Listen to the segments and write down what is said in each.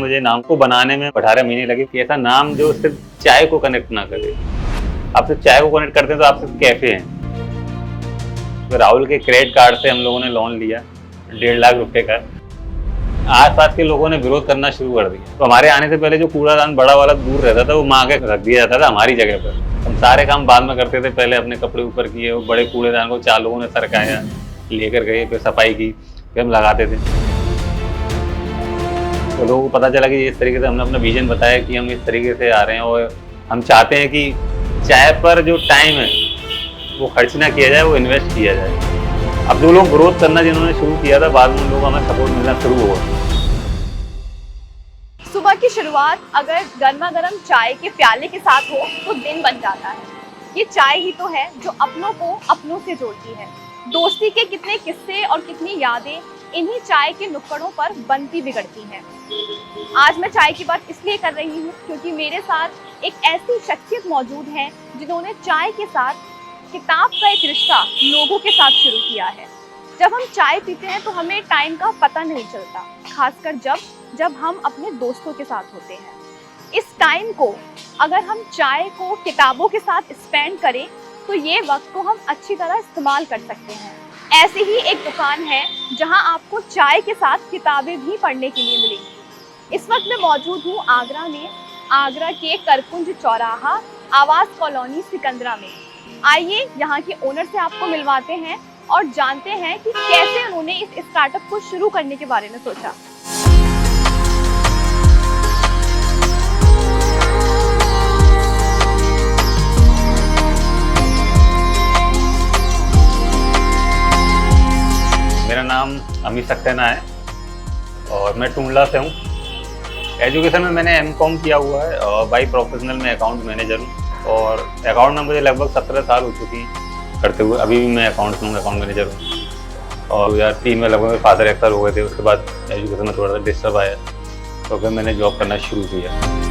मुझे नाम को बनाने में 18 महीने लगे कि ऐसा नाम जो सिर्फ चाय को कनेक्ट ना करे। आप सिर्फ चाय को कनेक्ट करते हैं तो आप सिर्फ कैफे हैं। तो राहुल के क्रेडिट कार्ड से हम लोगों ने लोन लिया 1.5 लाख रुपए का। आसपास के लोगों ने विरोध करना शुरू कर दिया, तो हमारे आने से पहले जो कूड़ादान बड़ा वाला दूर रहता था वो वहाँ आके रख दिया जाता था हमारी जगह पर। हम सारे काम बाद में करते थे, पहले अपने कपड़े ऊपर किए, वो बड़े कूड़ेदान को 4 लोगों ने सरकाया, लेकर गए, फिर सफाई की, फिर हम लगाते थे। तो लोगों को पता चला कि इस तरीके से हमने अपना विजन बताया कि हम इस तरीके से आ रहे हैं और हम चाहते हैं कि चाय पर जो टाइम है वो खर्च ना किया जाए, वो इन्वेस्ट किया जाए। अब जो लोग ग्रोथ करना जिन्होंने शुरू किया था, बाद में उन लोगों को हमें सपोर्ट मिलना शुरू हुआ। सुबह की शुरुआत अगर गर्मा गर्म चाय के प्याले के साथ हो तो दिन बन जाता है। ये चाय ही तो है जो अपनों को अपनों से जोड़ती है। दोस्ती के कितने किस्से और कितनी यादें इन्हीं चाय के नुक्कड़ों पर बनती बिगड़ती हैं। आज मैं चाय की बात इसलिए कर रही हूँ क्योंकि मेरे साथ एक ऐसी शख्सियत मौजूद है जिन्होंने चाय के साथ किताब का एक रिश्ता लोगों के साथ शुरू किया है। जब हम चाय पीते हैं तो हमें टाइम का पता नहीं चलता, खासकर जब हम अपने दोस्तों के साथ होते हैं। इस टाइम को अगर हम चाय को किताबों के साथ स्पेंड करें तो ये वक्त को हम अच्छी तरह इस्तेमाल कर सकते हैं। ऐसी ही एक दुकान है जहां आपको चाय के साथ किताबें भी पढ़ने के लिए मिलेंगी। इस वक्त मैं मौजूद हूं आगरा में, आगरा के करकुंज चौराहा आवास कॉलोनी सिकंदरा में। आइए यहाँ के ओनर से आपको मिलवाते हैं और जानते हैं कि कैसे उन्होंने इस स्टार्टअप को शुरू करने के बारे में सोचा। मेरा नाम अमित सक्सेना है और मैं टूंडला से हूँ। एजुकेशन में मैंने एमकॉम किया हुआ है और बाई प्रोफेशनल में अकाउंट मैनेजर हूँ और अकाउंट में मुझे लगभग 17 साल हो चुकी हैं करते हुए। अभी भी मैं अकाउंट मैनेजर हूँ और 2003 में लगभग मेरे फादर एक्सपायर हो गए थे। उसके बाद एजुकेशन में थोड़ा सा डिस्टर्ब आया तो फिर मैंने जॉब करना शुरू किया।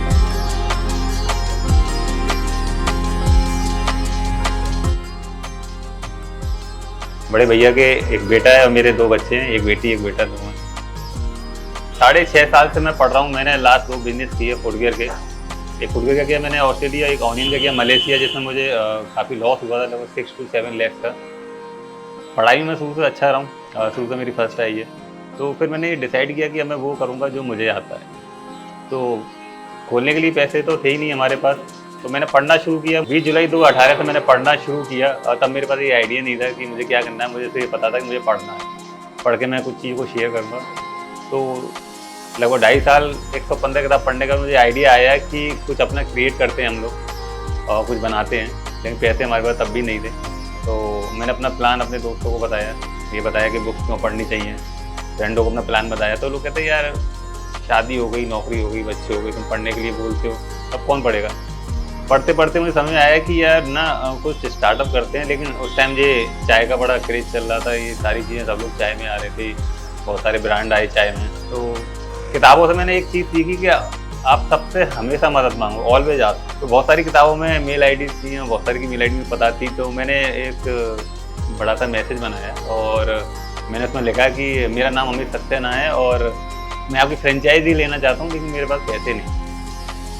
बड़े भैया के एक बेटा है और मेरे 2 बच्चे हैं, एक बेटी एक बेटा, 2 हैं। 6.5 साल से मैं पढ़ रहा हूँ। मैंने लास्ट 2 बिजनेस किए फुटवेयर के। एक फुटवेयर का किया मैंने ऑस्ट्रेलिया, एक ऑनियन का किया मलेशिया, जिसमें मुझे काफ़ी लॉस हुआ था, लगभग 6 to 7 लाख का। पढ़ाई में शुरू से अच्छा रहा हूँ, शुरू से मेरी फर्स्ट आई है। तो फिर मैंने डिसाइड किया कि अब मैं वो करूँगा जो मुझे आता है। तो खोलने के लिए पैसे तो थे ही नहीं हमारे पास, तो मैंने पढ़ना शुरू किया। 20 जुलाई 2018 से मैंने पढ़ना शुरू किया और तब मेरे पास ये आइडिया नहीं था कि मुझे क्या करना है। मुझे तो ये पता था कि मुझे पढ़ना है, पढ़ के मैं कुछ चीज़ को शेयर करूँगा। तो लगभग 2.5 साल 115 किताब पढ़ने का मुझे आइडिया आया कि कुछ अपना क्रिएट करते हैं हम लोग और कुछ बनाते हैं, लेकिन पैसे हमारे पास तब भी नहीं थे। तो मैंने अपना प्लान अपने दोस्तों को बताया, ये बताया कि बुक्स क्यों पढ़नी चाहिए। फ्रेंडों को अपना प्लान बताया तो लोग कहते हैं यार शादी हो गई, नौकरी हो गई, बच्चे हो गए, तुम पढ़ने के लिए बोलते हो, अब कौन पढ़ेगा। पढ़ते पढ़ते मुझे समझ में आया कि यार ना कुछ स्टार्टअप करते हैं। लेकिन उस टाइम ये चाय का बड़ा क्रेज चल रहा था, ये सारी चीज़ें सब लोग चाय में आ रहे थे, बहुत सारे ब्रांड आए चाय में। तो किताबों से मैंने एक चीज़ सीखी कि आप सबसे हमेशा मदद मांगो, ऑलवेज आस्क। तो बहुत सारी किताबों में मेल आई डी थी, बहुत सारी की मेल आई डी में पता थी। तो मैंने एक बड़ा सा मैसेज बनाया और मैंने उसमें लिखा कि मेरा नाम अमित सक्सेना है और मैं आपकी फ्रेंचाइजी लेना चाहता हूँ, लेकिन मेरे पास पैसे नहीं।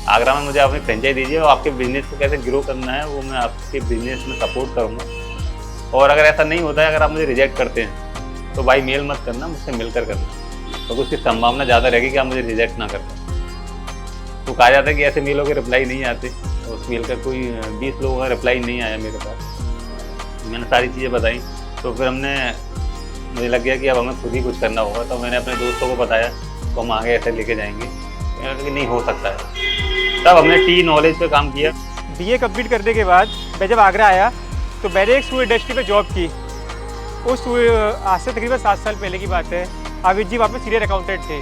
आगरा में मुझे अपनी फ्रेंचाइज दीजिए और आपके बिज़नेस को कैसे ग्रो करना है वो मैं आपके बिज़नेस में सपोर्ट करूँगा। और अगर ऐसा नहीं होता है, अगर आप मुझे रिजेक्ट करते हैं तो भाई मेल मत करना, मुझसे मिलकर करना, तो उसकी संभावना ज़्यादा रहेगी कि आप मुझे रिजेक्ट ना कर पाएँ। तो कहा जाता है कि ऐसे मेलों के रिप्लाई नहीं आते, तो उस मेल का कोई 20 लोगों का रिप्लाई नहीं आया मेरे पास। मैंने सारी चीज़ें बताई तो फिर मुझे लग गया कि अब हमें खुद ही कुछ करना होगा। तो मैंने अपने दोस्तों को बताया तो हम आगे ऐसे लेके जाएंगे, कि नहीं हो सकता है। तब हमने टी नॉलेज पे काम किया। BA कंप्लीट करने के बाद मैं जब आगरा आया तो मैंने एक फूड इंडस्ट्री में जॉब की। उस आज से तकरीबन 7 साल पहले की बात है। आविद जी वहाँ पे सीनियर अकाउंटेंट थे।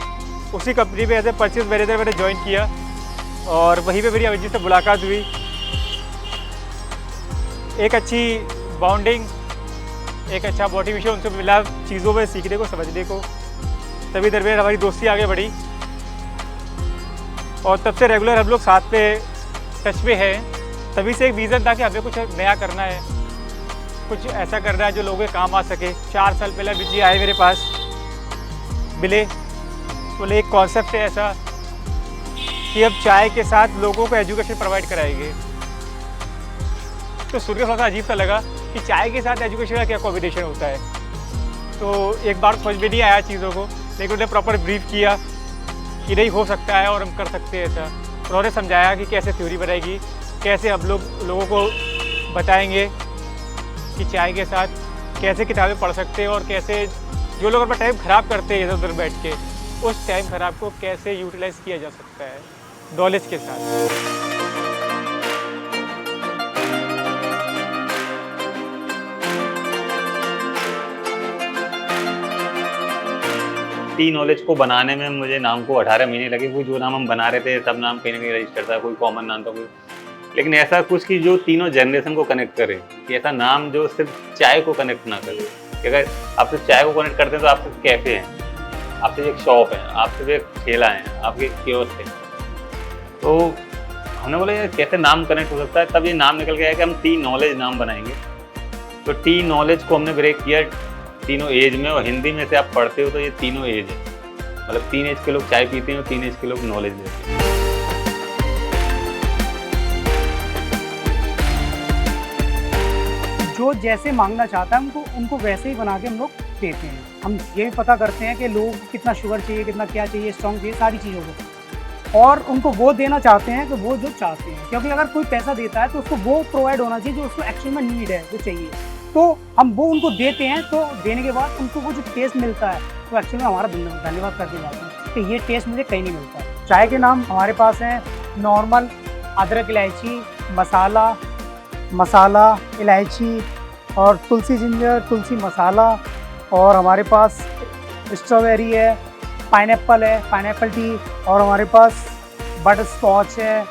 उसी कंपनी में एज ए परचेज मैनेजर मैंने ज्वाइन किया और वहीं पे मेरी आविद जी से मुलाकात हुई। एक अच्छी बॉन्डिंग, एक अच्छा मोटिवेशन उनसे मिला चीज़ों में सीखने को, समझने को। तभी दरमियान हमारी दोस्ती आगे बढ़ी और तब से रेगुलर हम लोग साथ पे टच में हैं। तभी से एक विज़न था कि हमें कुछ नया करना है, कुछ ऐसा करना है जो लोगों के काम आ सके। 4 साल पहले विजय आए मेरे पास, मिले, बोले एक कॉन्सेप्ट है ऐसा कि अब चाय के साथ लोगों को एजुकेशन प्रोवाइड कराएंगे। तो सुन के थोड़ा सा अजीब सा लगा कि चाय के साथ एजुकेशन का क्या कॉम्बिनेशन होता है। तो एक बार समझ में नहीं आया चीज़ों को, लेकिन उन्हें प्रॉपर ब्रीफ किया कि नहीं हो सकता है और हम कर सकते हैं ऐसा। उन्होंने समझाया कि कैसे थ्योरी बनाएगी, कैसे हम लोगों को बताएंगे कि चाय के साथ कैसे किताबें पढ़ सकते हैं और कैसे जो लोग अपना टाइम ख़राब करते हैं इधर उधर बैठ के, उस टाइम ख़राब को कैसे यूटिलाइज़ किया जा सकता है नॉलेज के साथ। टी नॉलेज को बनाने में मुझे नाम को 18 महीने लगे, क्योंकि जो नाम हम बना रहे थे सब नाम कहीं ना कहीं रजिस्टर था, कोई कॉमन नाम था कोई, लेकिन ऐसा कुछ कि जो तीनों जनरेशन को कनेक्ट करे, कि ऐसा नाम जो सिर्फ चाय को कनेक्ट ना करे। कि अगर आप सिर्फ चाय को कनेक्ट करते हैं तो आप सिर्फ कैफ़े हैं, आप सिर्फ एक शॉप है, आप सिर्फ एक ठेला है, आपके कियोस्क है। तो हमने बोला यार कैसे नाम कनेक्ट हो सकता है, तब ये नाम निकल गया है कि हम टी नॉलेज नाम बनाएंगे। तो टी नॉलेज को हमने ब्रेक किया तीनों एज में, और हिंदी में से आप पढ़ते हो तो ये तीनों एज है, मतलब 3 एज के लोग चाय पीते हैं और 3 एज के लोग नॉलेज लेते हैं। जो जैसे मांगना चाहता है उनको वैसे ही बना के हम लोग देते हैं। हम ये भी पता करते हैं कि लोगों को कितना शुगर चाहिए, कितना क्या चाहिए, स्ट्रॉन्ग चाहिए, सारी चीज़ों को, और उनको वो देना चाहते हैं कि वो जो चाहते हैं। क्योंकि अगर कोई पैसा देता है तो उसको वो प्रोवाइड होना चाहिए जो उसको एक्चुअल में नीड है, जो चाहिए। तो हम वो उनको देते हैं, तो देने के बाद उनको वो जो टेस्ट मिलता है तो एक्चुअल में हमारा धन्यवाद करके जाते हैं कि ये टेस्ट मुझे कहीं नहीं मिलता है। चाय के नाम हमारे पास हैं नॉर्मल, अदरक इलायची, मसाला इलायची, और तुलसी जिंजर, तुलसी मसाला, और हमारे पास स्ट्रॉबेरी है, पाइनएप्पल है, पाइनएप्पल टी, और हमारे पास बटर स्कॉच है,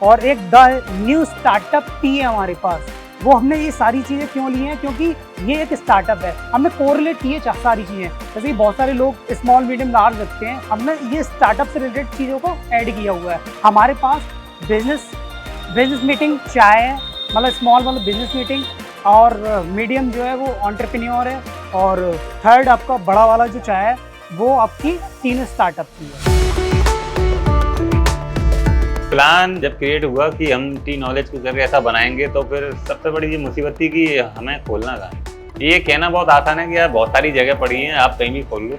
और एक द न्यू स्टार्टअप टी है हमारे पास। वो हमने ये सारी चीज़ें क्यों ली हैं, क्योंकि ये एक स्टार्टअप है, हमने कोरिलेट की है सारी चीज़ें। जैसे कि बहुत सारे लोग स्मॉल मीडियम लार्ज रखते हैं, हमने ये स्टार्टअप से रिलेटेड चीज़ों को ऐड किया हुआ है। हमारे पास बिजनेस मीटिंग चाय है, मतलब स्मॉल मतलब बिजनेस मीटिंग, और मीडियम जो है वो एंटरप्रेन्योर है, और थर्ड आपका बड़ा वाला जो चाय है वो आपकी 3 स्टार्टअप की है। प्लान जब क्रिएट हुआ कि हम टी नॉलेज को करके ऐसा बनाएंगे, तो फिर सबसे बड़ी ये मुसीबत थी कि हमें खोलना था। ये कहना बहुत आसान है कि यार बहुत सारी जगह पड़ी हैं, आप कहीं भी खोल लो।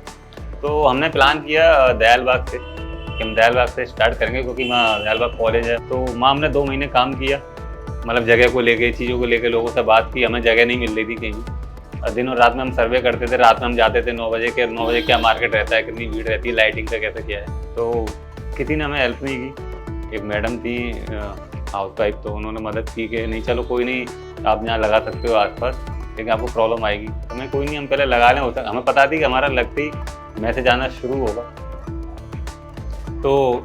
तो हमने प्लान किया दयालबाग से कि हम दयालबाग से स्टार्ट करेंगे, क्योंकि वहाँ दयालबाग कॉलेज है। तो वहाँ हमने 2 महीने काम किया, मतलब जगह को लेके, चीज़ों को लेके लोगों से बात की। हमें जगह नहीं मिल रही थी कहीं भी, दिन और रात में हम सर्वे करते थे। रात में हम जाते थे 9 बजे के, 9 बजे क्या मार्केट रहता है, कितनी भीड़ रहती है, लाइटिंग का कैसे क्या है। तो किसी ने हमें हेल्प नहीं की। एक मैडम थी हाउस वाइफ, तो उन्होंने मदद की कि नहीं चलो कोई नहीं, आप यहाँ लगा सकते हो आसपास, लेकिन आपको प्रॉब्लम आएगी। तो मैं कोई नहीं, हम पहले लगा लें। होता हमें पता थी कि हमारा लगते ही मैसेज आना शुरू होगा। तो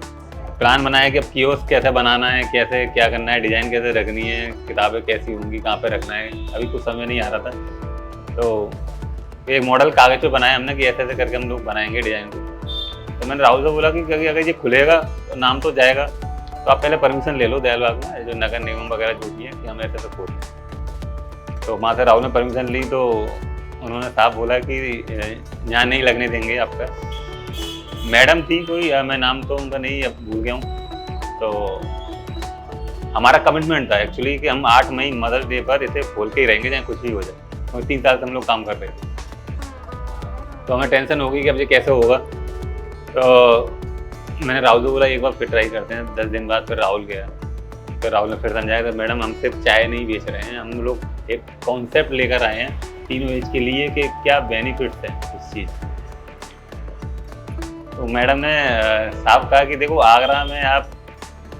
प्लान बनाया कि अब कियोस्क कैसे बनाना है, कैसे क्या करना है, डिज़ाइन कैसे रखनी है, किताबें कैसी होंगी, कहाँ पे रखना है, अभी कुछ समझ नहीं आ रहा था। तो एक मॉडल कागज़ पे बनाया हमने कि ऐसे ऐसे करके हम लोग बनाएंगे डिज़ाइन को। तो मैंने राहुल से बोला कि अगर ये खुलेगा तो नाम तो जाएगा, तो आप पहले परमिशन ले लो दयालबाग में, जो नगर निगम वगैरह जो भी है, कि हम ऐसे ऐसे खोलें। तो वहाँ से राहुल ने परमिशन ली, तो उन्होंने साहब बोला कि यहाँ नहीं लगने देंगे आपका। मैडम थी कोई, मैं नाम तो उनका नहीं अब भूल गया हूँ। तो हमारा कमिटमेंट था एक्चुअली कि हम 8 मई मदर्स डे पर इसे खोल के ही रहेंगे, चाहे कुछ भी हो जाए। तो 3 साल से हम लोग काम कर रहे थे, तो हमें टेंशन होगी कि अब ये कैसे होगा। तो मैंने राहुल को बोला एक बार फिर ट्राई करते हैं। 10 दिन बाद फिर राहुल गया, फिर राहुल ने फिर समझाया कि मैडम हम सिर्फ चाय नहीं बेच रहे हैं, हम लोग एक कॉन्सेप्ट लेकर आए हैं तीनों एज के लिए कि क्या बेनिफिट्स हैं इस चीज़। तो मैडम ने साफ कहा कि देखो आगरा में आप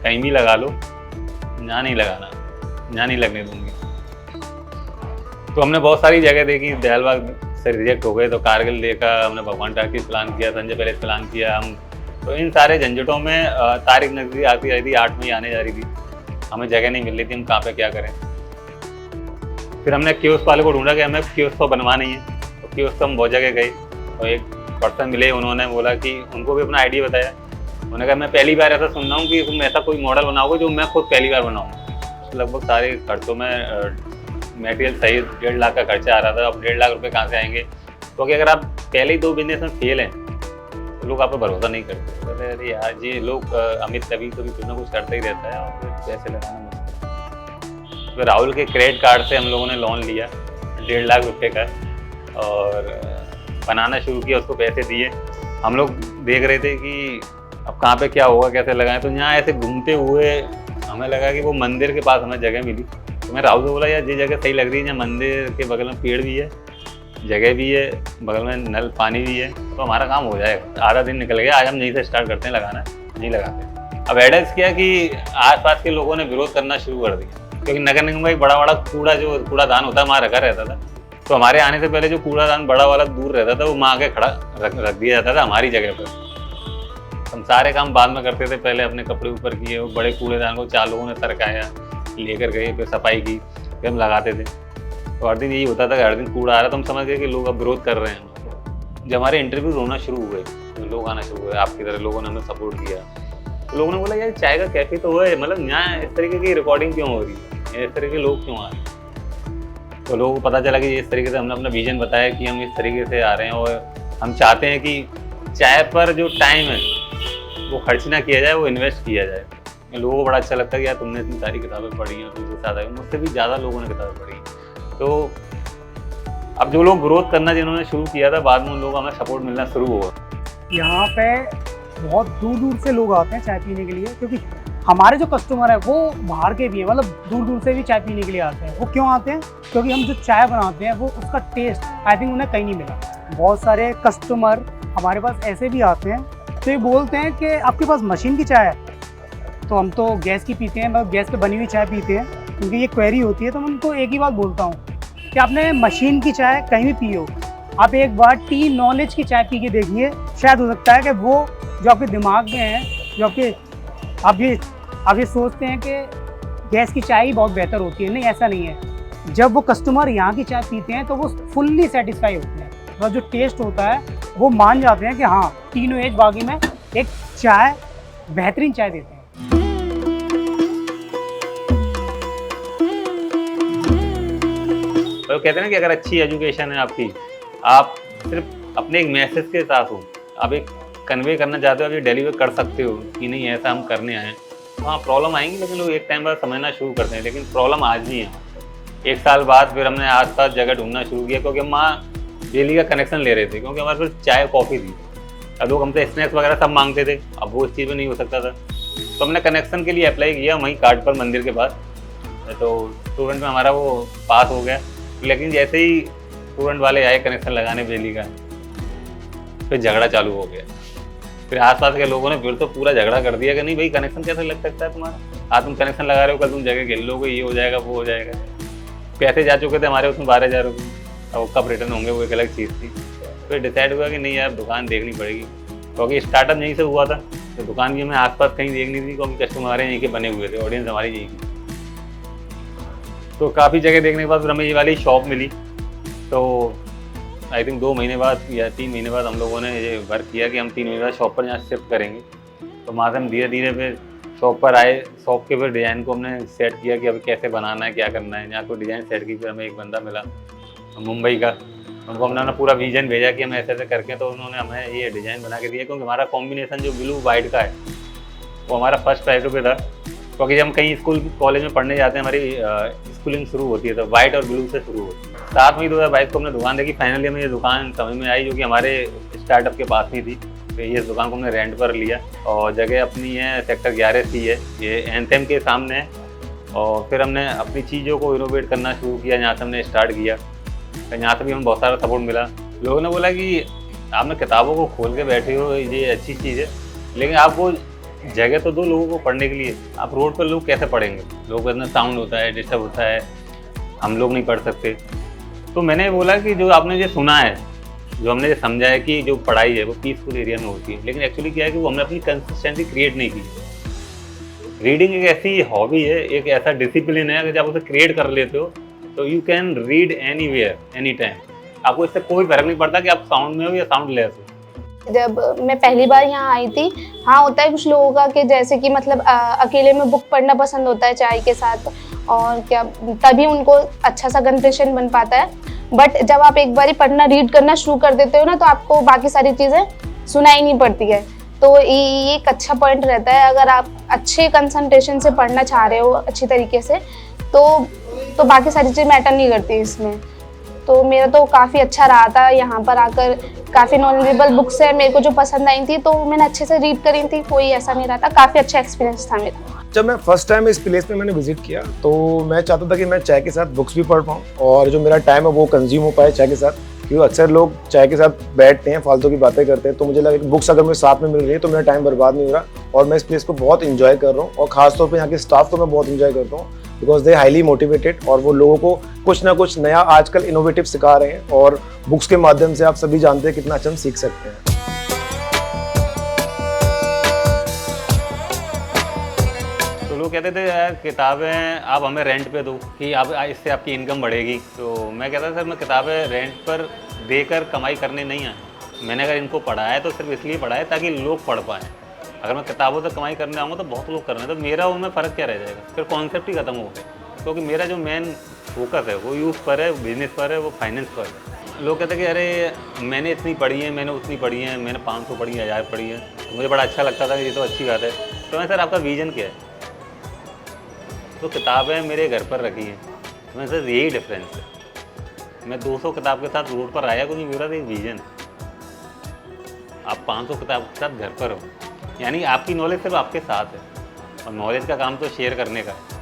कहीं भी लगा लो, यहाँ नहीं लगाना, यहाँ नहीं लगने दूंगी। तो हमने बहुत सारी जगह देखी, दयालबाग से रिजेक्ट हो गए, तो कारगिल देखा हमने, भगवान टाकीज प्लान किया, संजय पैलेस प्लान किया हम। तो इन सारे झंझटों में तारीख नजदीक आती रही थी, 8 मई आने जा रही थी, हमें जगह नहीं मिल रही थी, हम कहाँ पे क्या करें। फिर हमने कियोस्क वाले को ढूंढा कि हमें कियोस्क को बनवाना ही है। तो कियोस्क हम बहुत जगह गए, तो एक पर्सन मिले, उन्होंने बोला कि उनको भी अपना आइडिया बताया। उन्होंने कहा मैं पहली बार ऐसा सुन रहा हूँ कि तुम ऐसा कोई मॉडल बनाओगे जो मैं खुद पहली बार बनाऊँगा। तो लगभग सारे खर्चों में मटेरियल सही 1.5 लाख का खर्चा आ रहा था। अब 1.5 लाख रुपये कहाँ से आएंगे, क्योंकि अगर आप पहले ही 2 बिजनेस में फेल हैं तो लोग आप पर भरोसा नहीं करते। कहते अरे यार ये लोग अमित कभी कभी कुछ ना कुछ करता ही रहता है और फिर पैसे लगाना मुश्किल। फिर राहुल के क्रेडिट कार्ड से हम लोगों ने लोन लिया 1.5 लाख रुपए का और बनाना शुरू किया, उसको पैसे दिए। हम लोग देख रहे थे कि अब कहाँ पे क्या होगा, कैसे लगाएं। तो यहाँ ऐसे घूमते हुए हमें लगा कि वो मंदिर के पास हमें जगह मिली। तो मैं राहुल से बोला यार ये जगह सही लग रही है, यहाँ मंदिर के बगल में पेड़ भी है, जगह भी है, बगल में नल पानी भी है, तो हमारा काम हो जाएगा। आधा दिन निकल गया, आज हम यहीं से स्टार्ट करते हैं लगाना, नहीं लगाते। अब एडेक्स किया कि आसपास के लोगों ने विरोध करना शुरू कर दिया, क्योंकि नगर निगम का बड़ा कूड़ादान होता है वहाँ रखा रहता था। तो हमारे आने से पहले जो कूड़ादान बड़ा वाला दूर रहता था वो वहाँ आके खड़ा रख दिया जाता था हमारी जगह पर। हम सारे काम बाद में करते थे, पहले अपने कपड़े ऊपर किए, वो बड़े कूड़ेदान को 4 लोगों ने सरकाया, लेकर गए, फिर सफाई की, फिर हम लगाते थे। तो हर दिन यही होता था कि हर दिन कूड़ा आ रहा, तो हम समझ गए कि लोग अब विरोध कर रहे हैं। जब हमारे इंटरव्यूज होना शुरू हुए तो लोग आना शुरू हुए, आपकी तरह लोगों ने हमें सपोर्ट किया। तो लोगों ने बोला यार चाय का कैफे तो है, मतलब यहाँ इस तरीके की रिकॉर्डिंग क्यों हो रही है, इस तरह के लोग क्यों आ रहे हैं। तो लोगों को पता चला कि इस तरीके से हमने अपना विजन बताया कि हम इस तरीके से आ रहे हैं और हम चाहते हैं कि चाय पर जो टाइम है वो खर्च ना किया जाए, वो इन्वेस्ट किया जाए। लोगों को बड़ा अच्छा लगता है कि यार तुमने इतनी सारी किताबें पढ़ी हैं, तुमसे ज़्यादा मुझसे भी ज़्यादा लोगों ने किताबें पढ़ी हैं। तो अब जो लोग विरोध करना जिन्होंने शुरू किया था, बाद में उन लोगों को हमें सपोर्ट मिलना शुरू हुआ। यहाँ पे बहुत दूर दूर से लोग आते हैं चाय पीने के लिए, क्योंकि हमारे जो कस्टमर है वो बाहर के भी हैं, मतलब दूर दूर से भी चाय पीने के लिए आते हैं। वो क्यों आते हैं? क्योंकि हम जो चाय बनाते हैं वो उसका टेस्ट आई थिंक उन्हें कहीं नहीं मिला। बहुत सारे कस्टमर हमारे पास ऐसे भी आते हैं तो ये बोलते हैं कि आपके पास मशीन की चाय है, तो हम तो गैस की पीते हैं, मतलब गैस पे बनी हुई चाय पीते हैं, क्योंकि ये क्वेरी होती है। तो मैं उनको एक ही बात बोलता हूँ कि आपने मशीन की चाय कहीं भी पियो, आप एक बार टी नॉलेज की चाय पी के देखिए, शायद हो सकता है कि वो जो आपके दिमाग में है, जो आपके आप ये सोचते हैं कि गैस की चाय ही बहुत बेहतर होती है, नहीं ऐसा नहीं है। जब वो कस्टमर यहाँ की चाय पीते हैं तो वो फुल्ली सेटिस्फाई होते हैं, और जो टेस्ट होता है वो मान जाते हैं कि हाँ तीनों एज बागी में एक चाय बेहतरीन चाय देते हैं। तो कहते हैं ना कि अगर अच्छी एजुकेशन है आपकी, आप सिर्फ अपने एक मैसेज के साथ हो, आप एक कन्वे करना चाहते हो, आप ये डिलीवर कर सकते हो कि नहीं ऐसा हम करने आए। हाँ प्रॉब्लम आएंगी, लेकिन लोग एक टाइम बाद समझना शुरू करते हैं, लेकिन प्रॉब्लम आज भी है। 1 साल बाद फिर हमने आस-पास जगह ढूंढना शुरू किया, क्योंकि हम वहाँ डेली का कनेक्शन ले रहे थे, क्योंकि हमारे पास चाय कॉफ़ी थी। अब लोग हमसे स्नैक्स वगैरह सब मांगते थे, अब वो इस चीज़ में नहीं हो सकता था। तो हमने कनेक्शन के लिए अप्लाई किया वहीं कार्ड पर मंदिर के पास। तो स्टूडेंट में हमारा वो पास हो गया, लेकिन जैसे ही स्टूडेंट वाले आए कनेक्शन लगाने बिजली का, फिर झगड़ा चालू हो गया। फिर आसपास के लोगों ने फिर तो पूरा झगड़ा कर दिया कि नहीं भाई कनेक्शन कैसे लग सकता है तुम्हारा, आज तुम कनेक्शन लगा रहे हो, कल तुम जगह खेल लोगे, ये हो जाएगा वो हो जाएगा। पैसे जा चुके थे हमारे उसमें 12,000 रुपये, और कब रिटर्न होंगे वो एक अलग चीज़ थी। फिर डिसाइड हुआ कि नहीं यार दुकान देखनी पड़ेगी, क्योंकि स्टार्टअप यहीं से हुआ था, तो दुकान भी हमें आसपास कहीं देखनी थी, क्योंकि कस्टमर हमारे यहीं के बने हुए थे, ऑडियंस हमारी यहीं की। तो काफ़ी जगह देखने के बाद फिर हमें ये वाली शॉप मिली। तो आई थिंक 2 महीने बाद या 3 महीने बाद हम लोगों ने ये वर्क किया कि हम 3 महीने बाद शॉप पर यहाँ शिफ्ट करेंगे। तो वहाँ से हम धीरे धीरे फिर शॉप पर आए, शॉप के फिर डिज़ाइन को हमने सेट किया कि अब कैसे बनाना है, क्या करना है। यहाँ को डिज़ाइन सेट की, फिर हमें एक बंदा मिला मुंबई का, उनको हमने पूरा विजन भेजा कि हम ऐसे ऐसे करके, तो उन्होंने हमें ये डिज़ाइन बना के दिया। क्योंकि हमारा कॉम्बिनेशन जो ब्लू वाइट का है वो हमारा फर्स्ट प्रायोरिटी पे था, क्योंकि जब हम कहीं स्कूल कॉलेज में पढ़ने जाते हैं हमारी स्कूलिंग शुरू होती है तो वाइट और ब्लू से शुरू होती है। 7 मई 2022 को हमने दुकान देखी, फाइनली हमें ये दुकान समझ में आई, जो कि हमारे स्टार्टअप के पास ही थी। तो ये दुकान को हमने रेंट पर लिया, और जगह अपनी है सेक्टर 11C है, ये एंथम के सामने है। और फिर हमने अपनी चीज़ों को इनोवेट करना शुरू किया, यहाँ से हमने स्टार्ट किया। तो यहाँ से भी हमें बहुत सारा सपोर्ट मिला। लोगों ने बोला कि आपने किताबों को खोल के बैठे हो, ये अच्छी चीज़ है, लेकिन आप वो जगह तो दो लोगों को पढ़ने के लिए। आप रोड पर लोग कैसे पढ़ेंगे, लोगों का इतना साउंड होता है, डिस्टर्ब होता है, हम लोग नहीं पढ़ सकते। तो मैंने बोला कि जो आपने ये सुना है, जो हमने ये समझा है कि जो पढ़ाई है वो पीसफुल एरिया में होती है, लेकिन एक्चुअली क्या है कि वो हमने अपनी कंसिस्टेंसी क्रिएट नहीं की। रीडिंग एक ऐसी हॉबी है, एक ऐसा डिसिप्लिन है, अगर जब उसे क्रिएट कर लेते हो तो you can read anywhere any time. आपको इससे कोई फर्क नहीं पड़ता कि आप साउंड में हो या साउंड लेस हो। जब मैं पहली बार यहाँ आई थी, हाँ होता है कुछ लोगों का कि जैसे कि मतलब अकेले में बुक पढ़ना पसंद होता है चाय के साथ, और क्या तभी उनको अच्छा सा कन्वर्सेशन बन पाता है। बट जब आप एक बार पढ़ना रीड करना शुरू कर देते हो ना, तो आपको बाकी सारी चीज़ें सुनाई नहीं पड़ती है। तो ये एक अच्छा पॉइंट रहता है, अगर आप अच्छे कंसंट्रेशन से पढ़ना चाह रहे हो अच्छी तरीके से तो बाकी सारी चीज़ें मैटर नहीं करती इसमें। तो मेरा तो काफ़ी अच्छा रहा था यहाँ पर आकर, काफ़ी नॉलेजेबल बुक्स है मेरे को जो पसंद आई थी, तो मैंने अच्छे से रीड करी थी, कोई ऐसा नहीं रहा था, काफ़ी अच्छा एक्सपीरियंस था मेरा। जब मैं फर्स्ट टाइम इस प्लेस में मैंने विजिट किया तो मैं चाहता था कि मैं चाय के साथ बुक्स भी पढ़ पाऊँ और जो मेरा टाइम है वो कंज्यूम हो पाए चाय के साथ, क्योंकि अक्सर लोग चाय के साथ बैठते हैं, फालतू की बातें करते हैं। तो मुझे लगा कि बुक्स अगर मुझे साथ में मिल रही है तो मेरा टाइम बर्बाद नहीं हो रहा और मैं इस प्लेस को बहुत इंजॉय कर रहा हूँ। और खासतौर पर यहाँ के स्टाफ को मैं बहुत इंजॉय करता हूँ बिकॉज दे हाईली मोटिवेटेड और वो लोगों को कुछ ना कुछ नया आजकल इनोवेटिव सिखा रहे हैं और बुक्स के माध्यम से आप सभी जानते हैं कितना अच्छा हम सीख सकते हैं। तो लोग कहते थे यार किताबें आप हमें रेंट पे दो कि आप इससे आपकी इनकम बढ़ेगी। तो मैं कहता था सर मैं किताबें रेंट पर देकर कमाई करने नहीं आया, मैंने अगर इनको पढ़ा है तो सिर्फ इसलिए पढ़ा है ताकि लोग पढ़ पाएँ। अगर मैं किताबों से कमाई करने आऊँगा तो बहुत लोग कर रहे हैं, तो मेरा उनमें फ़र्क क्या रह जाएगा, फिर कॉन्सेप्ट ही खत्म हो गया। क्योंकि मेरा जो मेन फोकस है वो यूथ पर है, बिजनेस पर है, वो फाइनेंस पर है। लोग कहते हैं कि अरे मैंने इतनी पढ़ी है, मैंने उतनी पढ़ी है, मैंने 500 पढ़ी है, 1000 पढ़ी है। तो मुझे बड़ा अच्छा लगता था कि ये तो अच्छी बात है। तो मैं सर आपका विजन क्या है? तो किताबें मेरे घर पर रखी हैं, मैं सर यही डिफरेंस है। मैं 200 किताब के साथ रोड पर आया क्योंकि मेरा तो एक विजन है। आप 500 किताब के साथ घर पर हो, यानी आपकी नॉलेज सिर्फ आपके साथ है और नॉलेज का काम तो शेयर करने का है।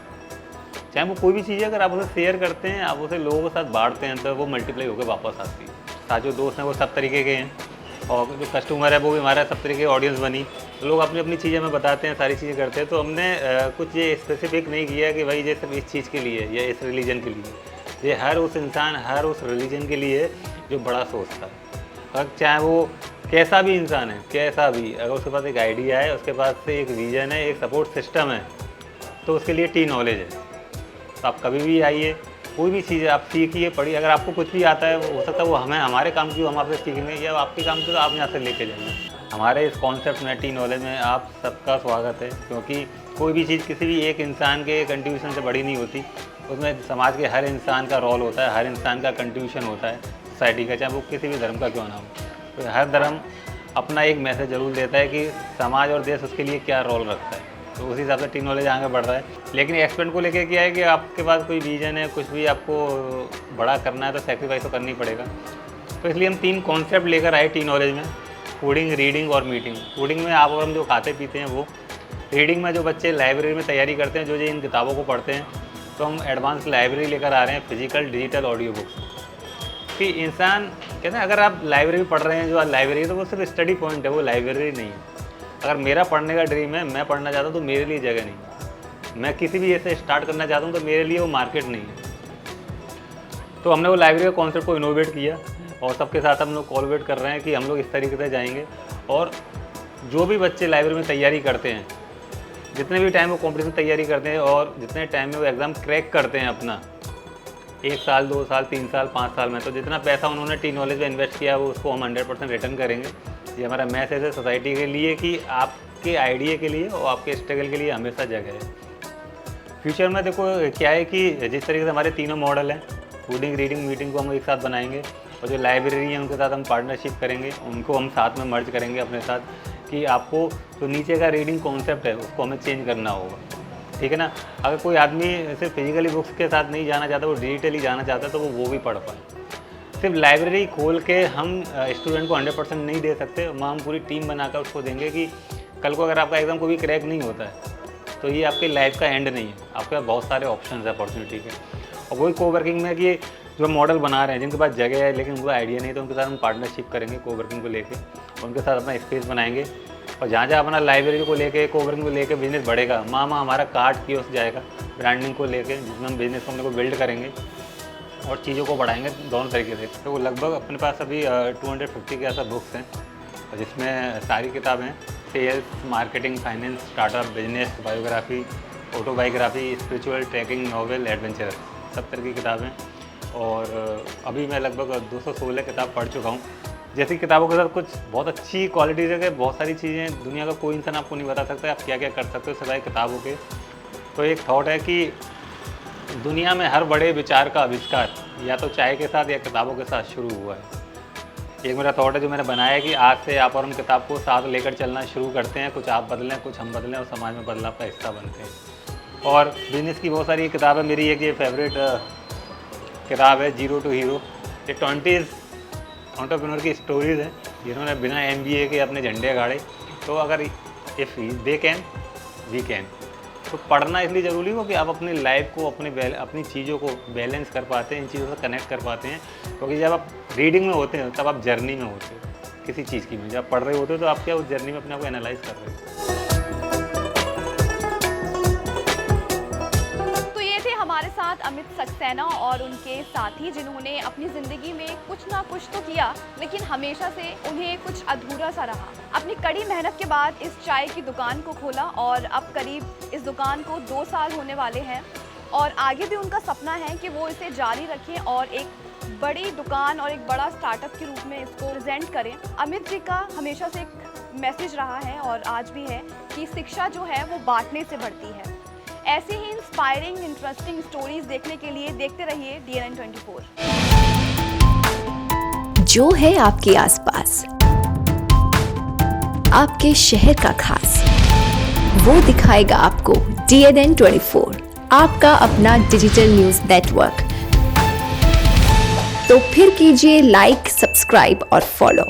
चाहे वो कोई भी चीज़ है, अगर आप उसे शेयर करते हैं, आप उसे लोगों के साथ बांटते हैं तो वो मल्टीप्लाई होकर वापस आती है। साथ जो दोस्त हैं वो सब तरीके के हैं और जो कस्टमर है वो भी हमारा सब तरीके की ऑडियंस बनी। तो लोग अपनी अपनी चीज़ें हमें बताते हैं, सारी चीज़ें करते हैं। तो हमने कुछ ये स्पेसिफिक नहीं किया कि भाई ये सिर्फ इस चीज़ के लिए या इस रिलीजन के लिए, ये हर उस इंसान हर उस रिलीजन के लिए जो बड़ा सोचता है। और चाहे वो कैसा भी इंसान है, कैसा भी, अगर उसके पास एक आइडिया है, उसके पास से एक विजन है, एक सपोर्ट सिस्टम है, तो उसके लिए टी नॉलेज है। तो आप कभी भी आइए, कोई भी चीज़ आप सीखिए, पढ़िए। अगर आपको कुछ भी आता है हो सकता है वो हमारे काम की हम आपसे सीखेंगे या आपके काम की तो आप यहाँ से लेके जाएंगे। हमारे इस कॉन्सेप्ट में टी नॉलेज में आप सबका स्वागत है, क्योंकि कोई भी चीज़ किसी भी एक इंसान के कंट्रीब्यूशन से बड़ी नहीं होती। उसमें समाज के हर इंसान का रोल होता है, हर इंसान का कंट्रीब्यूशन होता है सोसाइटी का, चाहे वो किसी भी धर्म का क्यों ना हो। तो हर धर्म अपना एक मैसेज ज़रूर देता है कि समाज और देश उसके लिए क्या रोल रखता है। तो उसी हिसाब से टी नॉलेज आगे बढ़ रहा है। लेकिन एक्सपेंड को लेकर क्या है कि आपके पास कोई विजन है, कुछ भी आपको बड़ा करना है तो सेक्रीफाइस तो करनी पड़ेगा। तो इसलिए हम 3 कॉन्सेप्ट लेकर आए टी नॉलेज में, फूडिंग, रीडिंग और मीटिंग। फूडिंग में आप और हम जो खाते पीते हैं वो, रीडिंग में जो बच्चे लाइब्रेरी में तैयारी करते हैं, जो इन किताबों को पढ़ते हैं, तो हम एडवांस लाइब्रेरी लेकर आ रहे हैं, फिजिकल, डिजिटल, ऑडियो बुक्स। कि इंसान कहते हैं अगर आप लाइब्रेरी पढ़ रहे हैं, जो लाइब्रेरी तो वो सिर्फ स्टडी पॉइंट है, वो लाइब्रेरी नहीं है। अगर मेरा पढ़ने का ड्रीम है, मैं पढ़ना चाहता हूँ तो मेरे लिए जगह नहीं है। मैं किसी भी ऐसे स्टार्ट करना चाहता हूँ तो मेरे लिए वो मार्केट नहीं है। तो हमने वो लाइब्रेरी का कॉन्सेप्ट को इनोवेट किया और सबके साथ हम लोग कोलैबोरेट कर रहे हैं कि हम लोग इस तरीके से जाएंगे। और जो भी बच्चे लाइब्रेरी में तैयारी करते हैं, जितने भी टाइम वो कॉम्पिटिशन तैयारी करते हैं और जितने टाइम में वो एग्ज़ाम क्रैक करते हैं अपना, 1 साल, 2 साल, 3 साल, 5 साल में, तो जितना पैसा उन्होंने टी नॉलेज में इन्वेस्ट किया वो उसको हम 100% रिटर्न करेंगे। ये हमारा मैसेज है सोसाइटी के लिए कि आपके आइडिया के लिए और आपके स्ट्रगल के लिए हमेशा जगह है। फ्यूचर में देखो क्या है कि जिस तरीके से हमारे तीनों मॉडल हैं, फूडिंग, रीडिंग, मीटिंग को हम एक साथ बनाएंगे और जो लाइब्रेरी है उनके साथ हम पार्टनरशिप करेंगे, उनको हम साथ में मर्ज करेंगे अपने साथ, कि आपको जो नीचे का रीडिंग कॉन्सेप्ट है उसको हमें चेंज करना होगा, ठीक है ना। अगर कोई आदमी सिर्फ फिजिकली बुक्स के साथ नहीं जाना चाहता, वो डिजिटली जाना चाहता है, तो वो भी पढ़ पाए। सिर्फ लाइब्रेरी खोल के हम स्टूडेंट को 100% नहीं दे सकते, हम पूरी टीम बनाकर उसको देंगे कि कल को अगर आपका एग्ज़ाम कोई भी क्रैक नहीं होता है तो ये आपकी लाइफ का एंड नहीं है, आपके पास बहुत सारे ऑप्शन है अपॉर्चुनिटी के। और वही कोवर्किंग में कि जो मॉडल बना रहे हैं, जिनके पास जगह है लेकिन उनको आइडिया नहीं, तो उनके साथ हम पार्टनरशिप करेंगे कोवर्किंग को लेके, उनके साथ अपना स्पेस बनाएंगे और जहाँ जहाँ अपना लाइब्रेरी को लेके, कोवर्किंग को लेके बिजनेस बढ़ेगा, माँ हमारा कार्ड कियोस्क जाएगा ब्रांडिंग को लेके, जिसमें हम बिजनेस को अपने को बिल्ड करेंगे और चीज़ों को बढ़ाएंगे दोनों तरीके से। तो लगभग अपने पास अभी 250 के ऐसा बुक्स हैं जिसमें सारी किताबें sales, marketing, finance, startup, business, biography, autobiography, spiritual, trekking, novel, adventure, सब तरह की किताबें। और अभी मैं लगभग 216 किताब पढ़ चुका हूँ। जैसी किताबों के साथ कुछ बहुत अच्छी क्वालिटी के बहुत सारी चीज़ें दुनिया का कोई इंसान आपको नहीं बता सकता आप क्या क्या कर सकते हो सिवाय किताबों के। तो एक थॉट है कि दुनिया में हर बड़े विचार का आविष्कार या तो चाय के साथ या किताबों के साथ शुरू हुआ है। एक मेरा थॉट है जो मैंने बनाया है कि आज से आप और हम किताब को साथ लेकर चलना शुरू करते हैं। कुछ आप बदलें, कुछ हम बदलें और समाज में बदलाव का हिस्सा बनते हैं। और बिजनेस की बहुत सारी किताबें मेरी एक ये फेवरेट किताब है, जीरो टू हीरो। ये 20s एंटरप्रेन्योर की स्टोरीज़ हैं जिन्होंने बिना MBA के अपने झंडे गाड़े। तो अगर if they can we can. तो पढ़ना इसलिए ज़रूरी हो कि आप अपनी लाइफ को अपनी चीज़ों को बैलेंस कर पाते हैं, इन चीज़ों से कनेक्ट कर पाते हैं। क्योंकि जब आप रीडिंग में होते हैं तब आप जर्नी में होते हो किसी चीज़ की में। जब आप पढ़ रहे होते हो तो आप क्या उस जर्नी में अपने आप को एनालाइज कर रहे हो। तो ये थे हमारे साथ अमित सक्सेना और उनके साथी, जिन्होंने अपनी ज़िंदगी में कुछ ना कुछ तो किया, लेकिन हमेशा से उन्हें कुछ अधूरा सा रहा। अपनी कड़ी मेहनत के बाद इस चाय की दुकान को खोला और अब करीब इस दुकान को 2 साल होने वाले हैं। और आगे भी उनका सपना है कि वो इसे जारी रखें और एक बड़ी दुकान और एक बड़ा स्टार्टअप के रूप में इसको प्रेजेंट करें। अमित जी का हमेशा से एक मैसेज रहा है और आज भी है कि शिक्षा जो है वो बांटने से बढ़ती है। ऐसे ही इंस्पायरिंग इंटरेस्टिंग स्टोरीज देखने के लिए देखते रहिए DNN 24। जो है आपके आसपास, आपके शहर का खास, वो दिखाएगा आपको DNN 24, आपका अपना डिजिटल न्यूज नेटवर्क। तो फिर कीजिए लाइक, सब्सक्राइब और फॉलो।